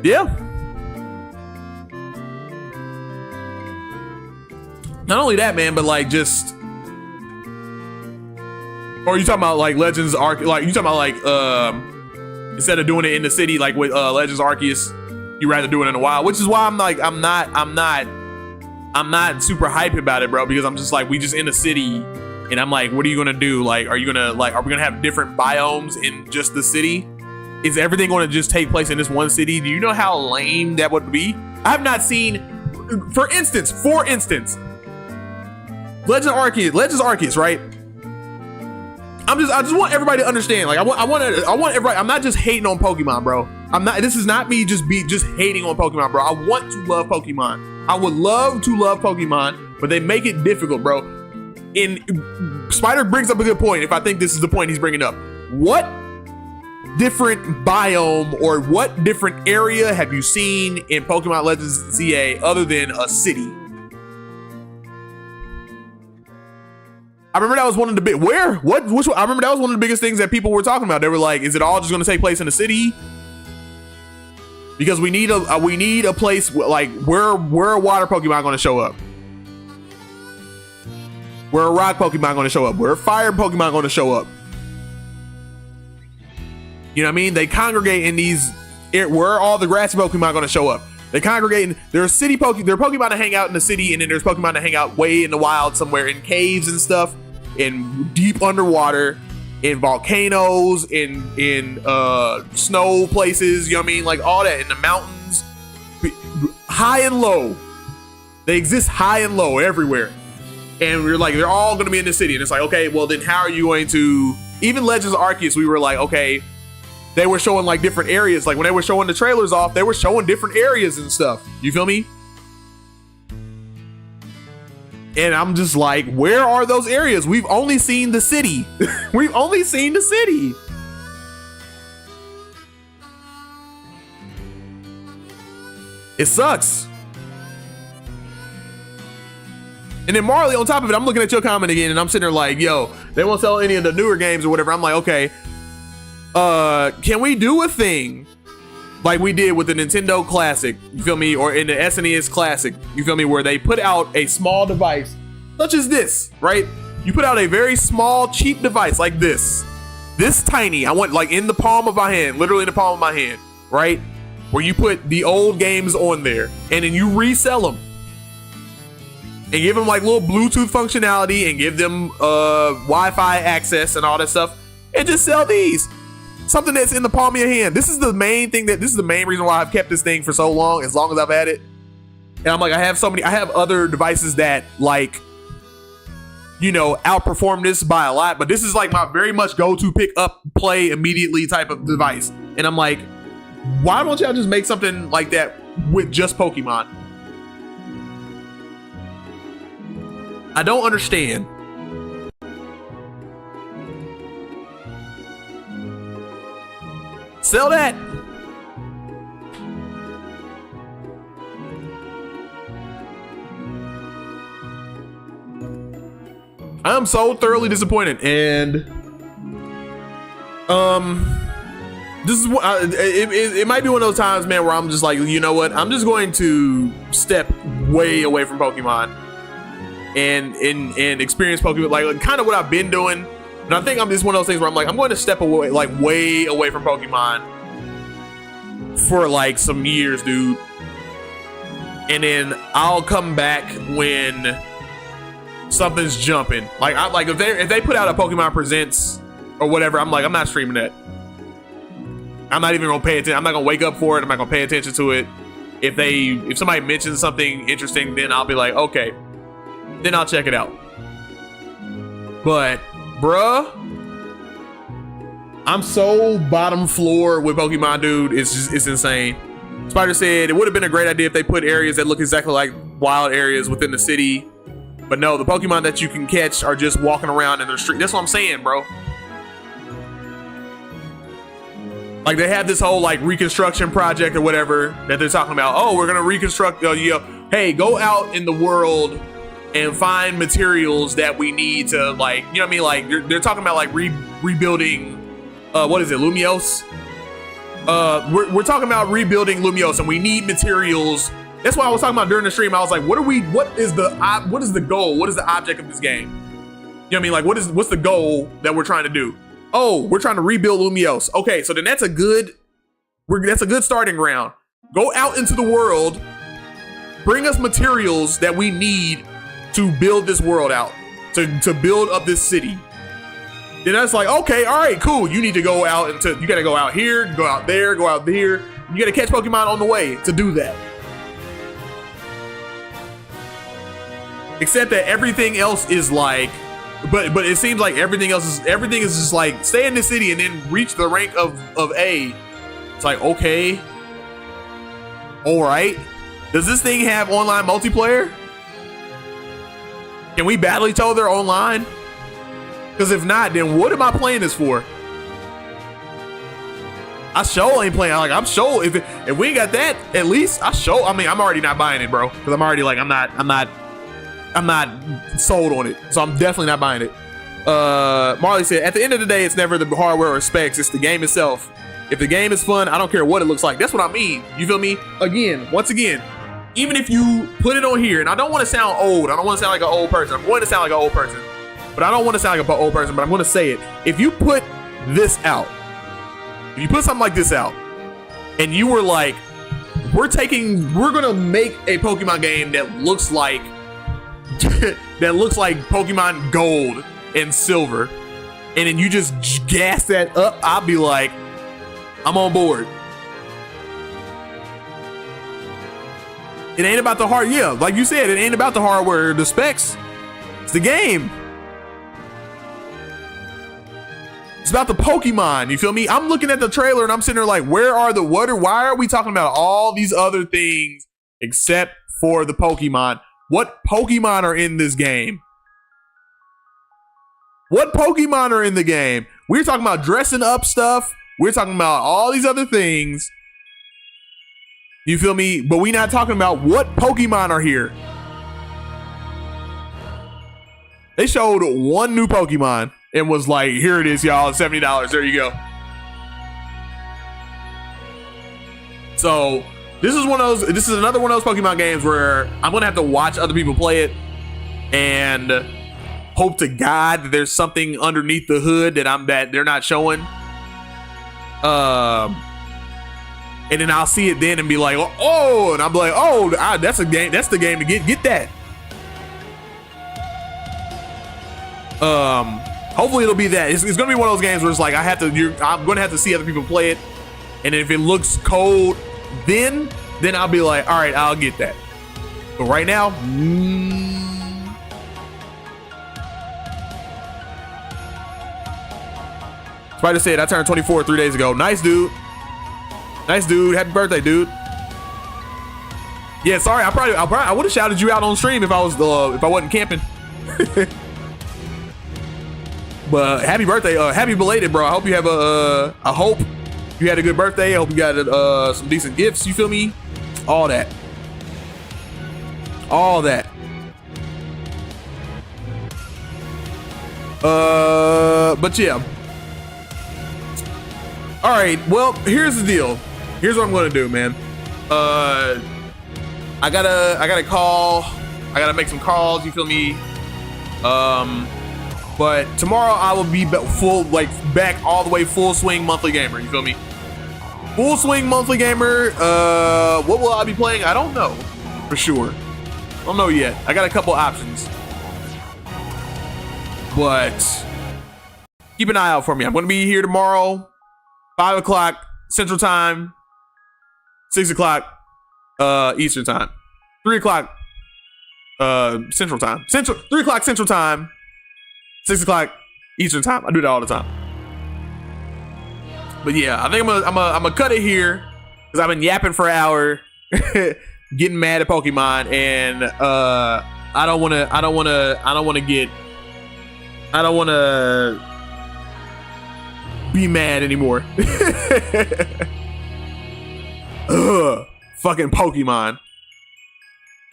A: Yeah. Not only that, man, but like just Or you talking about like Legends Arceus? Like you talking about like instead of doing it in the city like with Legends Arceus, you rather do it in the wild, which is why I'm like I'm not super hyped about it, bro, because I'm just like we just in the city, and I'm like, what are you gonna do? Like, are we gonna have different biomes in just the city? Is everything gonna just take place in this one city? Do you know how lame that would be? I have not seen, for instance, Legends Arceus, right? I just want everybody to understand. Like, I want everybody. I'm not just hating on Pokemon, bro. This is not me just hating on Pokemon, bro. I want to love Pokemon. I would love to love Pokemon, but they make it difficult, bro. And Spider brings up a good point. If I think this is the point he's bringing up, what different biome or what different area have you seen in Pokemon Legends ZA other than a city? I remember that was one of the big I remember that was one of the biggest things that people were talking about. They were like, is it all just going to take place in the city? Because we need a place like where a water Pokemon going to show up? Where a rock Pokemon going to show up? Where a fire Pokemon going to show up? You know what I mean? They congregate in these. Where are all the grassy Pokemon going to show up? They congregate in. There are Pokemon that hang out in the city, and then there's Pokemon that hang out way in the wild somewhere in caves and stuff, in deep underwater, in volcanoes, in snow places. You know what I mean? Like all that in the mountains, high and low. They exist high and low everywhere, and we're like, they're all going to be in the city. And it's like, okay, well then how are you going to? Even Legends Arceus, we were like, okay. They were showing like different areas. Like when they were showing the trailers off, they were showing different areas and stuff. You feel me? And I'm just like, where are those areas? We've only seen the city. We've only seen the city. It sucks. And then Marley, on top of it, I'm looking at your comment again, and I'm sitting there like, yo, they won't sell any of the newer games or whatever. I'm like, okay. Can we do a thing like we did with the Nintendo Classic, you feel me, or in the SNES Classic, you feel me, where they put out a small device such as this, right? You put out a very small, cheap device like this tiny. I want like in the palm of my hand, literally in the palm of my hand, right? Where you put the old games on there and then you resell them and give them like little Bluetooth functionality and give them Wi-Fi access and all that stuff, and just sell these. Something that's in the palm of your hand. This is the main reason why I've kept this thing for so long as I've had it. And I'm like, I have other devices that like, you know, outperform this by a lot, but this is like my very much go-to pick up, play immediately type of device. And I'm like, why don't y'all just make something like that with just Pokemon? I don't understand. Sell that. I'm so thoroughly disappointed, and this is what it might be one of those times, man, where I'm just like, you know what? I'm just going to step way away from Pokemon and experience Pokemon, like kind of what I've been doing. And I think I'm just one of those things where I'm like, I'm going to step away, like way away from Pokemon for like some years, dude. And then I'll come back when something's jumping. Like if they put out a Pokemon Presents or whatever, I'm like, I'm not streaming that. I'm not even gonna pay attention. I'm not gonna wake up for it. I'm not gonna pay attention to it. If somebody mentions something interesting, then I'll be like, okay, then I'll check it out. But bruh, I'm so bottom floor with Pokemon, dude. It's insane. Spider said it would have been a great idea if they put areas that look exactly like wild areas within the city. But no, the Pokemon that you can catch are just walking around in the street. That's what I'm saying, bro. Like they have this whole like reconstruction project or whatever that they're talking about. Oh, we're gonna reconstruct. Hey, go out in the world and find materials that we need to, like, you know what I mean? Like they're talking about like rebuilding, what is it, Lumiose? We're talking about rebuilding Lumiose, and we need materials. That's why I was talking about during the stream. I was like, what is the goal? What is the object of this game? what I mean? Like, what's the goal that we're trying to do? Oh, we're trying to rebuild Lumiose. Okay, so then that's a good starting ground. Go out into the world, bring us materials that we need to build this world out, to build up this city. Then that's like, okay, all right, cool. You need to go out you gotta go out here, go out there, go out there. You gotta catch Pokemon on the way to do that. Except that everything else is like, but it seems like everything is just like stay in the city and then reach the rank of A. It's like, okay, all right. Does this thing have online multiplayer? Can we battle each other online? Because if not, then what am I playing this for? I sure ain't playing. Like, I'm sure if we ain't got that, at least I'm already not buying it, bro. Because I'm already like, I'm not sold on it. So I'm definitely not buying it. Marley said, at the end of the day, it's never the hardware or specs, it's the game itself. If the game is fun, I don't care what it looks like. That's what I mean. You feel me? Once again, even if you put it on here, and I don't want to sound old. I don't want to sound like an old person. I'm going to sound like an old person. But I don't want to sound like an old person, but I'm going to say it. If you put this out, if you put something like this out, and you were like, we're going to make a Pokemon game that looks like Pokemon Gold and Silver, and then you just gas that up, I'll be like, I'm on board. It ain't about the hard, yeah, like you said, it ain't about the hardware or the specs. It's the game. It's about the Pokemon, you feel me? I'm looking at the trailer and I'm sitting there like, why are we talking about all these other things except for the Pokemon? What Pokemon are in this game? What Pokemon are in the game? We're talking about dressing up stuff. We're talking about all these other things. You feel me? But we're not talking about what Pokemon are here. They showed one new Pokemon and was like, here it is, y'all, $70. There you go. So this is another one of those Pokemon games where I'm gonna have to watch other people play it and hope to God that there's something underneath the hood that they're not showing. And then I'll see it then and be like, oh, and I'm like, oh, that's a game. That's the game to get that. Hopefully it'll be that. It's gonna be one of those games where it's like I'm gonna have to see other people play it, and if it looks cold, then I'll be like, all right, I'll get that. But right now, Spider said, I turned 24 3 days ago. Nice, dude. Nice, dude. Happy birthday, dude. Yeah, sorry. I would have shouted you out on stream if I wasn't camping. But happy birthday. Happy belated, bro. I hope you have I hope you had a good birthday. I hope you got some decent gifts. You feel me? All that. All that. But yeah. All right. Well, here's the deal. Here's what I'm gonna do, man. I gotta call. I gotta make some calls. You feel me? But tomorrow I will be back all the way full swing monthly gamer. You feel me? Full swing monthly gamer. What will I be playing? I don't know for sure. I don't know yet. I got a couple options, but keep an eye out for me. I'm gonna be here tomorrow, 5 o'clock Central Time, 6 o'clock Eastern Time, 3 o'clock Central Time, 3 o'clock Central Time, 6 o'clock Eastern Time. I do that all the time. But yeah, I think I'm gonna cut it here because I've been yapping for an hour, getting mad at Pokemon, and I don't wanna be mad anymore. Ugh, fucking Pokemon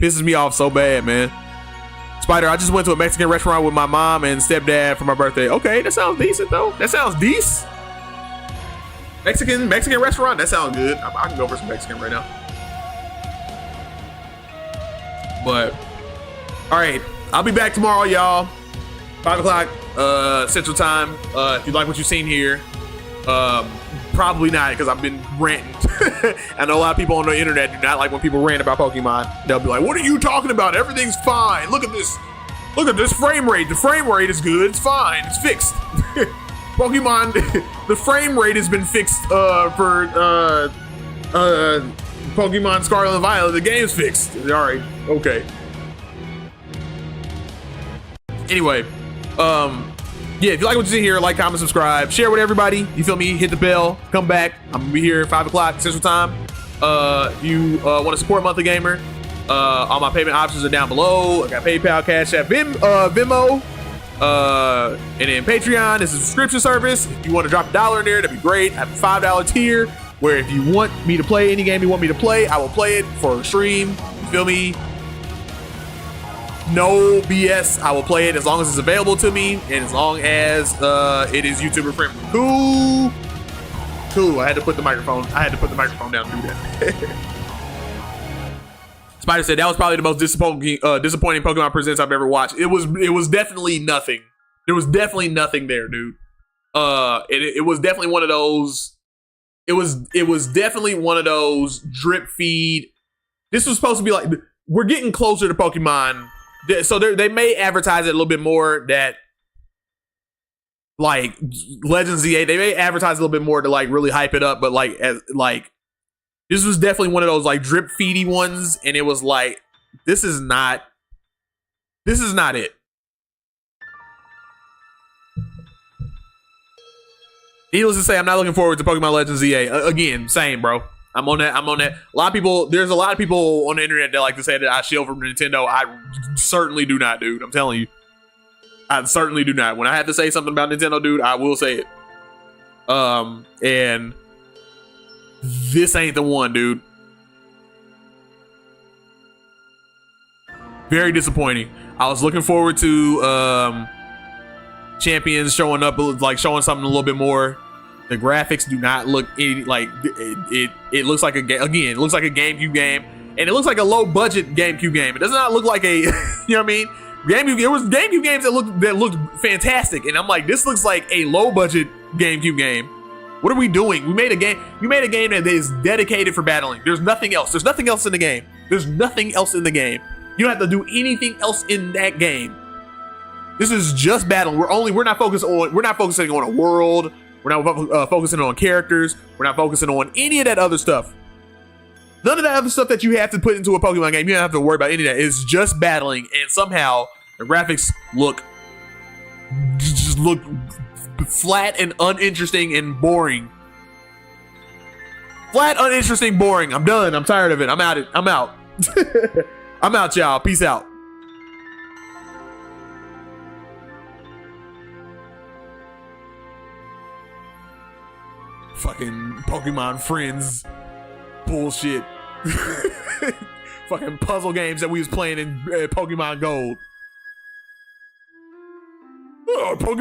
A: pisses me off so bad, man. Spider, I just went to a Mexican restaurant with my mom and stepdad for my birthday. Okay, that sounds decent though. That sounds decent. Mexican restaurant. That sounds good. I can go for some Mexican right now. But all right, I'll be back tomorrow, y'all. 5 o'clock Central Time. If you like what you've seen here, probably not, because I've been ranting. I know a lot of people on the internet do not like when people rant about Pokemon. They'll be like, what are you talking about? Everything's fine. Look at this. Look at this frame rate. The frame rate is good. It's fine. It's fixed. Pokemon, the frame rate has been fixed for Pokemon Scarlet and Violet. The game's fixed. All right. Okay. Anyway, yeah, if you like what you see here, like, comment, subscribe, share with everybody. You feel me? Hit the bell. Come back. I'm gonna be here at 5 o'clock Central Time. If you want to support Monthly Gamer, all my payment options are down below. I got PayPal, Cash App, Venmo, and then Patreon is a subscription service. If you want to drop $1 in there, that'd be great. I have a $5 tier where if you want me to play any game you want me to play, I will play it for a stream. You feel me? No BS. I will play it as long as it's available to me and as long as it is YouTuber friendly. Cool. I had to put the microphone down to do that. Spider said that was probably the most disappointing Pokemon Presents I've ever watched. It was definitely nothing. There was definitely nothing there, dude. It was definitely one of those. It was definitely one of those drip feed. This was supposed to be like, we're getting closer to Pokemon. So they may advertise it a little bit more that, like, Legends ZA, they may advertise a little bit more to, like, really hype it up, but, like, this was definitely one of those, like, drip feedy ones, and it was like, this is not it. Needless to say, I'm not looking forward to Pokemon Legends ZA. Again, same, bro. I'm on that. There's a lot of people on the internet that like to say that I shield from Nintendo. I certainly do not, dude. I'm telling you. I certainly do not. When I have to say something about Nintendo, dude, I will say it. And this ain't the one, dude. Very disappointing. I was looking forward to Champions showing up, like showing something a little bit more. The graphics do not look like it looks like a game. Again, it looks like a GameCube game, and it looks like a low budget GameCube game. It does not look like a, you know what I mean? It was GameCube games that looked fantastic, and I'm like, this looks like a low budget GameCube game. What are we doing? We made a game that is dedicated for battling. There's nothing else. There's nothing else in the game. There's nothing else in the game. You don't have to do anything else in that game. This is just battling. We're not focusing on a world. We're not focusing on characters. We're not focusing on any of that other stuff. None of that other stuff that you have to put into a Pokemon game. You don't have to worry about any of that. It's just battling, and somehow the graphics look flat and uninteresting and boring. Flat, uninteresting, boring. I'm done. I'm tired of it. I'm out. I'm out, y'all. Peace out. Fucking Pokemon Friends bullshit. Fucking puzzle games that we was playing in Pokemon Gold. Pokemon